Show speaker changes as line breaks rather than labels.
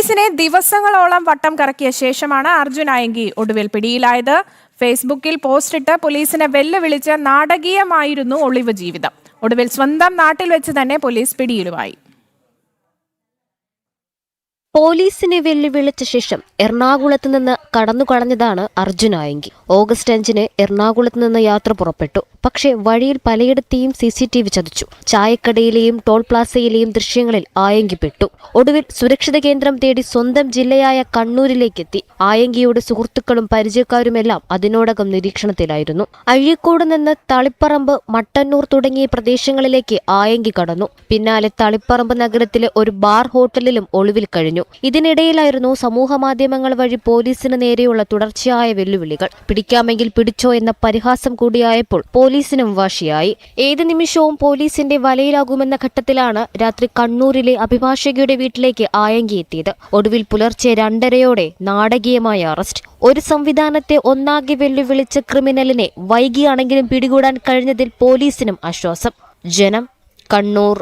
പോലീസിനെ ദിവസങ്ങളോളം വട്ടം കറക്കിയ ശേഷമാണ് അർജുൻ ആയങ്കി ഒടുവിൽ പിടിയിലായത്. ഫേസ്ബുക്കിൽ പോസ്റ്റിട്ട് പോലീസിനെ വെല്ലുവിളിച്ച് നാടകീയമായിരുന്നു ഒളിവ് ജീവിതം. ഒടുവിൽ സ്വന്തം നാട്ടിൽ വെച്ച് തന്നെ പോലീസ് പിടിയിലുമായി.
പോലീസിനെ വെല്ലുവിളിച്ച ശേഷം എറണാകുളത്ത് നിന്ന് കടന്നുകളഞ്ഞതാണ് അർജുൻ ആയങ്കി. ഓഗസ്റ്റ് 5-ന് എറണാകുളത്ത് നിന്ന് യാത്ര പുറപ്പെട്ടു. പക്ഷേ വഴിയിൽ പലയിടത്തെയും CCTV ചതിച്ചു. ചായക്കടയിലെയും ടോൾ പ്ലാസയിലെയും ദൃശ്യങ്ങളിൽ ആയങ്കി പെട്ടു. ഒടുവിൽ സുരക്ഷിത കേന്ദ്രം തേടി സ്വന്തം ജില്ലയായ കണ്ണൂരിലേക്കെത്തി. ആയങ്കിയുടെ സുഹൃത്തുക്കളും പരിചയക്കാരുമെല്ലാം അതിനോടകം നിരീക്ഷണത്തിലായിരുന്നു. അഴീക്കോട് നിന്ന് തളിപ്പറമ്പ്, മട്ടന്നൂർ തുടങ്ങിയ പ്രദേശങ്ങളിലേക്ക് ആയങ്കി കടന്നു. പിന്നാലെ തളിപ്പറമ്പ് നഗരത്തിലെ ഒരു ബാർ ഹോട്ടലിലും ഒളിവിൽ കഴിഞ്ഞു. ഇതിനിടയിലായിരുന്നു സമൂഹമാധ്യമങ്ങൾ വഴി പോലീസിന് നേരെയുള്ള തുടർച്ചയായ വെല്ലുവിളികൾ. പിടിക്കാമെങ്കിൽ പിടിച്ചോ എന്ന പരിഹാസം കൂടിയായപ്പോൾ പോലീസിനും വാശിയായി. ഏത് നിമിഷവും പോലീസിന്റെ വലയിലാകുമെന്ന ഘട്ടത്തിലാണ് രാത്രി കണ്ണൂരിലെ അഭിഭാഷകയുടെ വീട്ടിലേക്ക് ആയങ്കി എത്തിയത്. ഒടുവിൽ പുലർച്ചെ 2:30-ഓടെ നാടകീയമായ അറസ്റ്റ്. ഒരു സംവിധാനത്തെ ഒന്നാകെ വെല്ലുവിളിച്ച ക്രിമിനലിനെ വൈകിയാണെങ്കിലും പിടികൂടാൻ കഴിഞ്ഞതിൽ പോലീസിനും ആശ്വാസം. ജനം, കണ്ണൂർ.